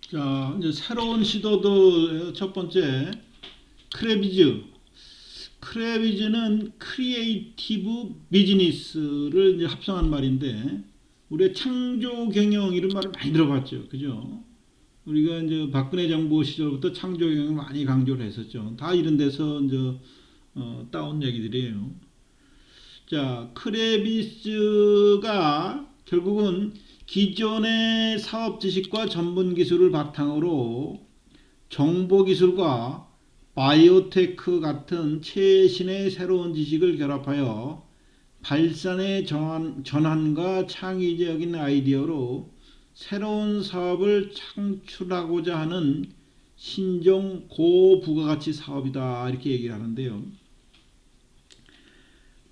자, 이제 새로운 시도도 첫 번째, 크래비즈. 크래비즈는 크리에이티브 비즈니스를 이제 합성한 말인데, 우리가 창조 경영 이런 말을 많이 들어봤죠. 그죠? 우리가 이제 박근혜 정부 시절부터 창조 경영을 많이 강조를 했었죠. 다 이런 데서 이제 따온 얘기들이에요. 자, 크래비스가 결국은 기존의 사업 지식과 전문 기술을 바탕으로 정보 기술과 바이오테크 같은 최신의 새로운 지식을 결합하여 발산의 전환과 창의적인 아이디어로 새로운 사업을 창출하고자 하는 신종 고부가가치 사업이다, 이렇게 얘기를 하는데요.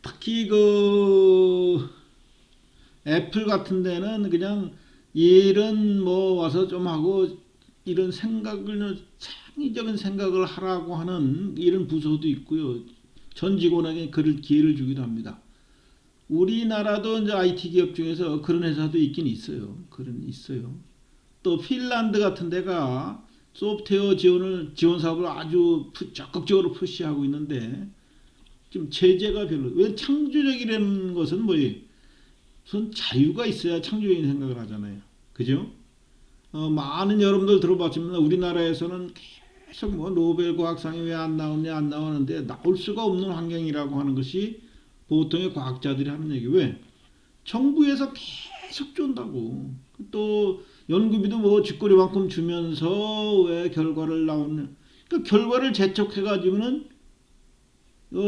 특히 애플 같은 데는 그냥 일은 뭐 와서 좀 하고 이런 생각을, 창의적인 생각을 하라고 하는 이런 부서도 있고요. 전 직원에게 그럴 기회를 주기도 합니다. 우리나라도 이제 IT 기업 중에서 그런 회사도 있긴 있어요. 있어요. 또 핀란드 같은 데가 소프트웨어 지원 사업을 아주 적극적으로 푸시하고 있는데, 좀 제재가 별로. 왜? 창조적이라는 것은 뭐예요? 우선 자유가 있어야 창조적인 생각을 하잖아요. 그죠? 많은 여러분들 들어봤지만 우리나라에서는 계속 뭐 노벨 과학상이 왜 안 나오냐 안 나오는데, 나올 수가 없는 환경이라고 하는 것이 보통의 과학자들이 하는 얘기. 왜? 정부에서 계속 준다고. 또 연구비도 뭐 쥐꼬리만큼 주면서 왜 결과를 나오는. 그러니까 결과를 재촉해 가지고는,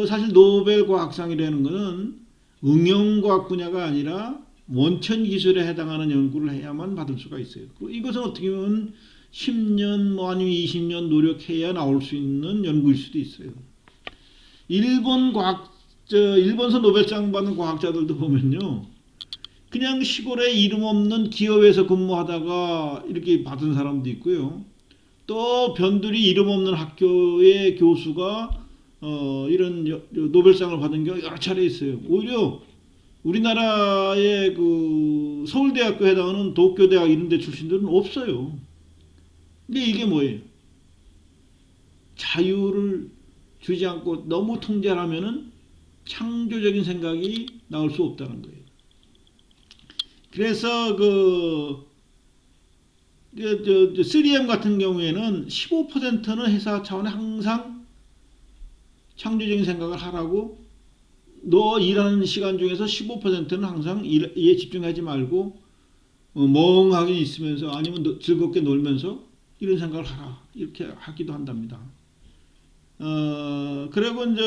사실 노벨 과학상이라는 것은 응용과학 분야가 아니라 원천 기술에 해당하는 연구를 해야만 받을 수가 있어요. 이것은 어떻게 보면 10년 뭐 아니면 20년 노력해야 나올 수 있는 연구일 수도 있어요. 일본서 노벨상 받는 과학자들도 보면요, 그냥 시골에 이름 없는 기업에서 근무하다가 이렇게 받은 사람도 있고요. 또 변두리 이름 없는 학교의 교수가 이런 노벨상을 받은 경우 여러 차례 있어요. 오히려 우리나라의 서울대학교 해당하는 도쿄대학 이런 데 출신들은 없어요. 근데 이게 뭐예요? 자유를 주지 않고 너무 통제를 하면은 창조적인 생각이 나올 수 없다는 거예요. 그래서 3M 같은 경우에는 15%는 회사 차원에 항상 창조적인 생각을 하라고, 너 일하는 시간 중에서 15%는 항상 일에 집중하지 말고 멍하게 있으면서 아니면 즐겁게 놀면서 이런 생각을 하라, 이렇게 하기도 한답니다. 그리고 이제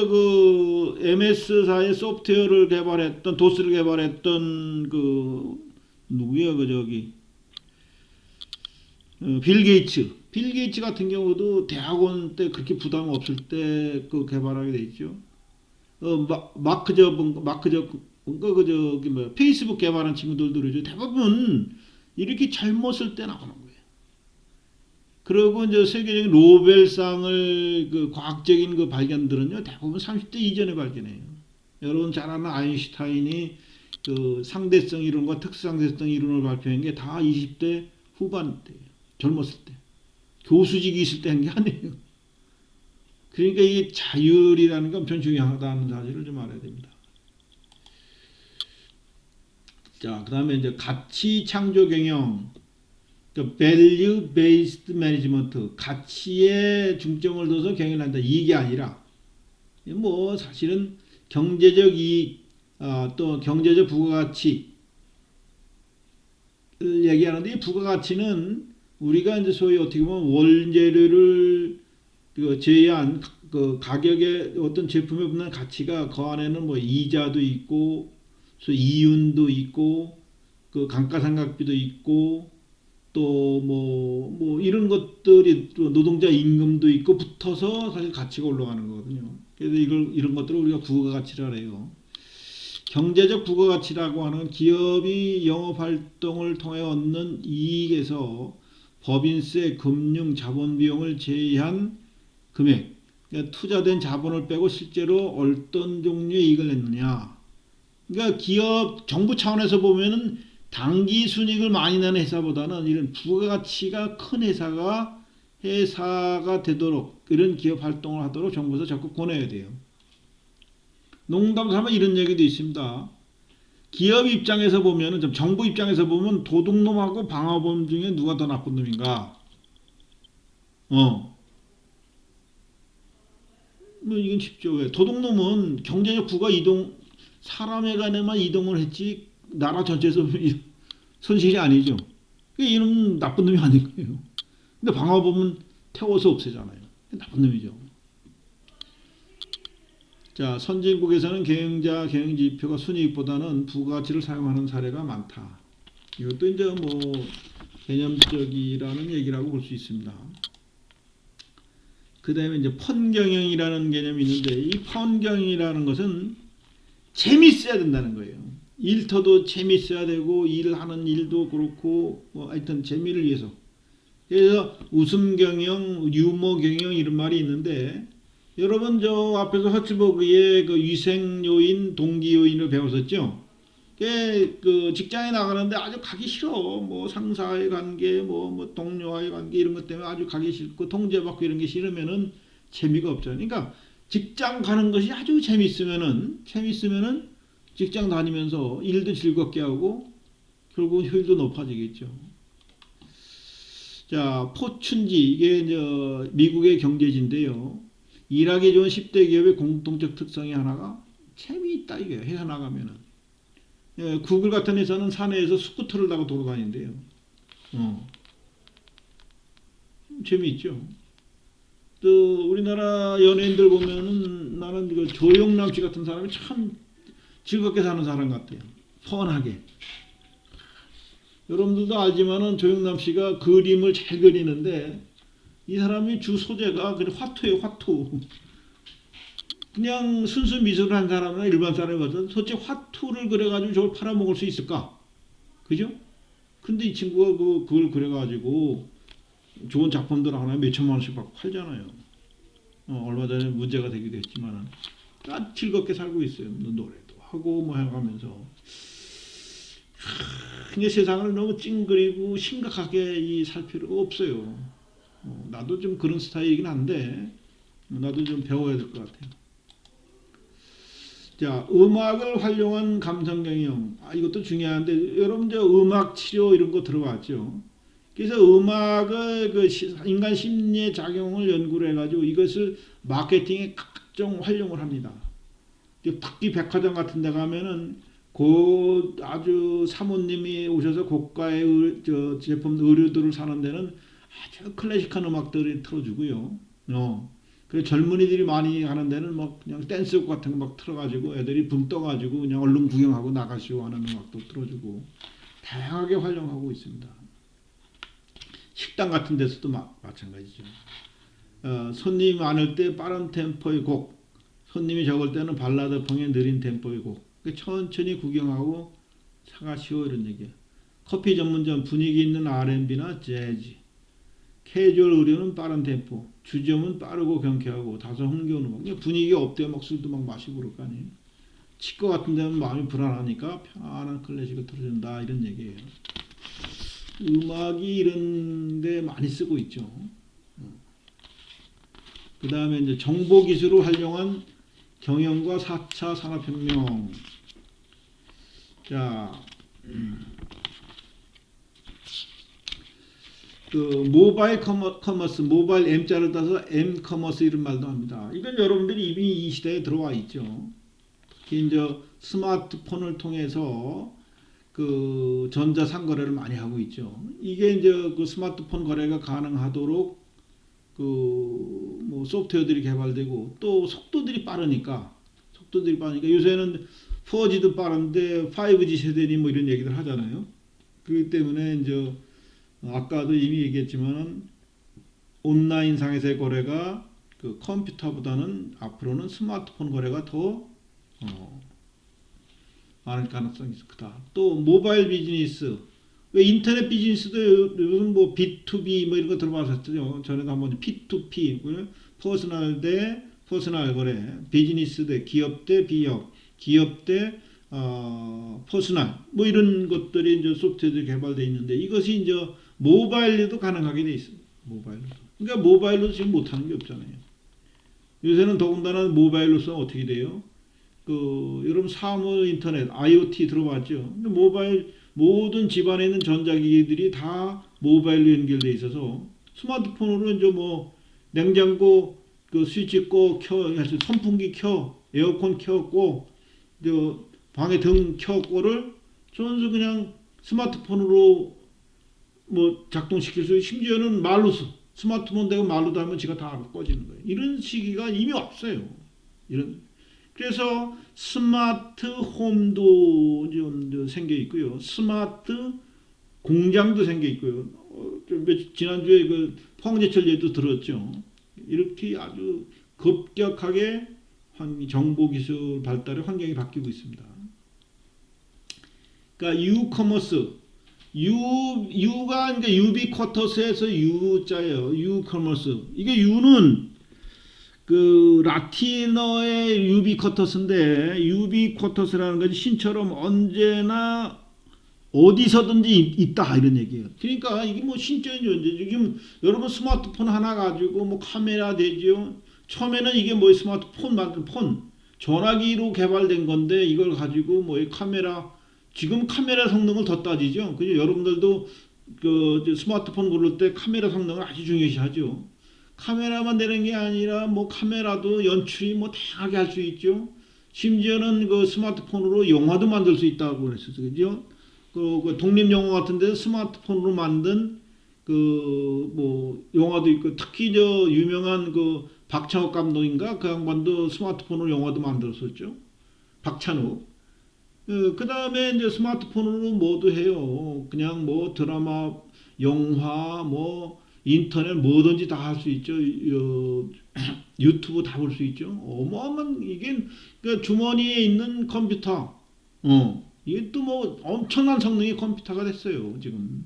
MS사의 소프트웨어를 개발했던, 도스를 개발했던 누구야, 빌 게이츠. 빌 게이츠 같은 경우도 대학원 때 그렇게 부담 없을 때 개발하게 돼 있죠. 페이스북 개발한 친구들도 그러죠. 대부분 이렇게 잘못 쓸 때 나오는 거예요. 그리고 이제 세계적인 노벨상을 과학적인 발견들은요, 대부분 30대 이전에 발견해요. 여러분 잘 아는 아인슈타인이 상대성 이론과 특수상대성 이론을 발표한 게 다 20대 후반 때예요. 젊었을 때. 교수직이 있을 때 한 게 아니에요. 그러니까 이게 자율이라는 게 엄청 중요하다는 사실을 좀 알아야 됩니다. 자, 그 다음에 이제 가치 창조 경영, value based management, 가치에 중점을 둬서 경영을 한다. 이게 아니라, 뭐 사실은 경제적 이익, 또 경제적 부가가치를 얘기하는데, 이 부가가치는 우리가 이제 소위 어떻게 보면 원재료를 제외한 가격의 어떤 제품에 붙는 가치가, 그 안에는 뭐 이자도 있고, 이윤도 있고, 감가상각비도 있고, 또 뭐 이런 것들이, 또 노동자 임금도 있고 붙어서 사실 가치가 올라가는 거거든요. 그래서 이런 것들을 우리가 부가가치라 해요. 경제적 부가가치라고 하는 기업이 영업활동을 통해 얻는 이익에서 법인세, 금융, 자본 비용을 제외한 금액, 그러니까 투자된 자본을 빼고 실제로 어떤 종류의 이익을 냈느냐. 그러니까 기업, 정부 차원에서 보면은 단기 순이익을 많이 내는 회사보다는 이런 부가가치가 큰 회사가 되도록 이런 기업 활동을 하도록 정부에서 적극 권해야 돼요. 농담 삼아 이런 얘기도 있습니다. 기업 입장에서 보면은, 정부 입장에서 보면 도둑놈하고 방화범 중에 누가 더 나쁜 놈인가? 뭐 이건 쉽죠. 왜? 도둑놈은 경제적 부가 이동, 사람에 관해만 이동을 했지 나라 전체에서 손실이 아니죠. 이놈은 나쁜 놈이 아닐 거예요. 근데 방화범은 태워서 없애잖아요. 나쁜 놈이죠. 자, 선진국에서는 경영지표가 순이익보다는 부가가치를 사용하는 사례가 많다. 이것도 이제 뭐 개념적이라는 얘기라고 볼 수 있습니다. 그 다음에 이제 펀경영이라는 개념이 있는데, 이 펀경영이라는 것은 재밌어야 된다는 거예요. 일터도 재밌어야 되고, 일하는 일도 그렇고, 뭐 하여튼 재미를 위해서. 그래서 웃음경영, 유머경영 이런 말이 있는데, 여러분 저 앞에서 허츠버그의 그 위생요인, 동기요인을 배웠었죠? 그 직장에 나가는데 아주 가기 싫어. 뭐 상사의 관계, 뭐 동료와의 관계 이런 것 때문에 아주 가기 싫고 통제받고 이런 게 싫으면은 재미가 없잖아요. 그러니까 직장 가는 것이 아주 재밌으면은 직장 다니면서 일도 즐겁게 하고 결국 효율도 높아지겠죠. 자, 포춘지 이게 이제 미국의 경제지인데요. 일하기 좋은 10대 기업의 공통적 특성이 하나가 재미있다 이거예요. 회사 나가면은. 예, 구글 같은 회사는 사내에서 스쿠터를 타고 돌아다닌대요. 재미있죠. 또 우리나라 연예인들 보면은 나는 그 조영남 씨 같은 사람이 참 즐겁게 사는 사람 같아요. 펀하게. 여러분들도 알지만은 조영남 씨가 그림을 잘 그리는데 이 사람이 주 소재가 그냥 화투예요, 화투. 그냥 순수 미술을 한 사람이나 일반 사람이 봐도 도대체 화투를 그려가지고 저걸 팔아먹을 수 있을까? 그죠? 근데 이 친구가 그걸 그려가지고 좋은 작품들 하나 몇천만 원씩 받고 팔잖아요. 얼마 전에 문제가 되기도 했지만 아주 즐겁게 살고 있어요. 노래도 하고 뭐 해가면서. 근데 세상을 너무 찡그리고 심각하게 살 필요가 없어요. 나도 좀 그런 스타일이긴 한데 나도 좀 배워야 될 것 같아요. 자, 음악을 활용한 감성경영. 이것도 중요한데, 여러분, 음악 치료 이런 거 들어봤죠? 그래서 음악을 인간 심리의 작용을 연구를 해가지고 이것을 마케팅에 각종 활용을 합니다. 특히 백화점 같은 데 가면은, 아주 사모님이 오셔서 고가의 제품, 의류들을 사는 데는 아주 클래식한 음악들을 틀어주고요. 그래서 젊은이들이 많이 가는 데는 막 그냥 댄스곡 같은 거 막 틀어가지고 애들이 붕 떠가지고 그냥 얼른 구경하고 나가시고 하는 음악도 틀어주고 다양하게 활용하고 있습니다. 식당 같은 데서도 마찬가지죠. 손님이 많을 때 빠른 템포의 곡, 손님이 적을 때는 발라드풍의 느린 템포의 곡. 천천히 구경하고 사가시오 이런 얘기예요. 커피 전문점 분위기 있는 R&B나 재즈, 캐주얼 의류는 빠른 템포, 주점은 빠르고 경쾌하고 다소 흥겨운 음악. 분위기가 없대요. 막 술도 막 마시고 그럴 거 아니에요. 치과 같은 데는 마음이 불안하니까 편안한 클래식을 틀어준다 이런 얘기예요. 음악이 이런 데 많이 쓰고 있죠. 그 다음에 이제 정보기술을 활용한 경영과 4차 산업혁명. 자, 그 모바일 커머스, 모바일 M자를 따서 M 커머스 이런 말도 합니다. 이건 여러분들이 이미 이 시대에 들어와 있죠. 특히 이제 스마트폰을 통해서 그 전자 상거래를 많이 하고 있죠. 이게 이제 그 스마트폰 거래가 가능하도록 그 뭐 소프트웨어들이 개발되고 또 속도들이 빠르니까 요새는 4G도 빠른데 5G 세대니 뭐 이런 얘기들 하잖아요. 그렇기 때문에 이제 아까도 이미 얘기했지만 온라인 상에서의 거래가 그 컴퓨터보다는 앞으로는 스마트폰 거래가 더 많을 가능성이 크다. 또 모바일 비즈니스, 왜 인터넷 비즈니스도 요즘 뭐 B2B 뭐 이런 거 들어봤었죠. 전에도 한번 P2P, 퍼스널 대 퍼스널 거래, 비즈니스 대 기업 대 비업, 기업 대 퍼스널 뭐 이런 것들이 이제 소프트웨어도 개발되어 있는데 이것이 이제 모바일로도 가능하게 돼 있어요. 모바일로. 그러니까 모바일로 지금 못하는 게 없잖아요. 요새는 더군다나 모바일로서 어떻게 돼요? 여러분 사무 인터넷 IoT 들어봤죠? 근데 모바일 모든 집안에 있는 전자기기들이 다 모바일로 연결돼 있어서 스마트폰으로 이제 뭐 냉장고 스위치 켜, 선풍기 켜, 에어컨 켜고 저 방에 등 켜고를 전부 그냥 스마트폰으로 뭐 작동시킬 수 있고 심지어는 말로 스마트폰 대고 말로도 하면 지가 다 꺼지는 거예요. 이런 시기가 이미 없어요. 그래서 스마트 홈도 좀 생겨 있고요. 스마트 공장도 생겨 있고요. 지난주에 포항제철 예도 들었죠. 이렇게 아주 급격하게 정보기술 발달의 환경이 바뀌고 있습니다. 그러니까 유커머스, 유가 이제 유비쿼터스에서 유자예요. 유커머스. 이게 유는 라틴어의 유비쿼터스인데 유비쿼터스라는 것이 신처럼 언제나 어디서든지 있다 이런 얘기예요. 그러니까 이게 뭐 신적인 존재. 지금 여러분 스마트폰 하나 가지고 뭐 카메라 되죠. 처음에는 이게 뭐 스마트폰 만든 폰 전화기로 개발된 건데 이걸 가지고 뭐 카메라 지금 카메라 성능을 더 따지죠. 그죠? 여러분들도 스마트폰 고를 때 카메라 성능을 아주 중요시하죠. 카메라만 되는 게 아니라 뭐 카메라도 연출이 뭐 다양하게 할 수 있죠. 심지어는 스마트폰으로 영화도 만들 수 있다고 그랬었죠. 그죠? 독립영화 같은 데 스마트폰으로 만든 뭐 영화도 있고 특히 유명한 박찬욱 감독인가 그 양반도 스마트폰으로 영화도 만들었었죠. 박찬욱. 그 다음에 이제 스마트폰으로 뭐도 해요. 그냥 뭐 드라마, 영화, 뭐 인터넷 뭐든지 다 할 수 있죠. 유튜브 다 볼 수 있죠. 어마어마한 이게 주머니에 있는 컴퓨터. 이게 또 뭐 엄청난 성능의 컴퓨터가 됐어요. 지금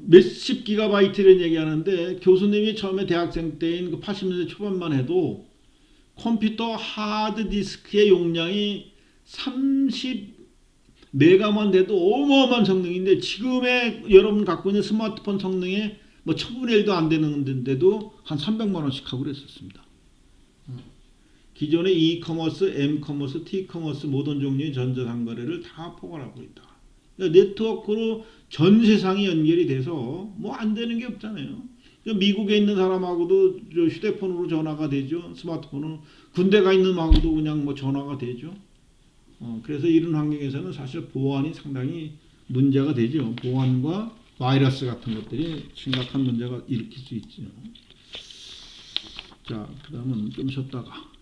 몇십 기가바이트를 얘기하는데 교수님이 처음에 대학생 때인 80년대 초반만 해도 컴퓨터 하드디스크의 용량이 30메가만 돼도 어마어마한 성능인데 지금의 여러분 갖고 있는 스마트폰 성능의 뭐 1000분의 1도 안 되는데도 한 300만 원씩 하고 그랬었습니다. 기존의 이커머스, M커머스, T커머스 모든 종류의 전자상거래를 다 포괄하고 있다. 그러니까 네트워크로 전 세상이 연결이 돼서 뭐 안 되는 게 없잖아요. 미국에 있는 사람하고도 휴대폰으로 전화가 되죠. 스마트폰으로 군대 가 있는 하고도 그냥 뭐 전화가 되죠. 그래서 이런 환경에서는 사실 보안이 상당히 문제가 되죠. 보안과 바이러스 같은 것들이 심각한 문제가 일으킬 수 있죠. 자, 그 다음은 좀 쉬었다가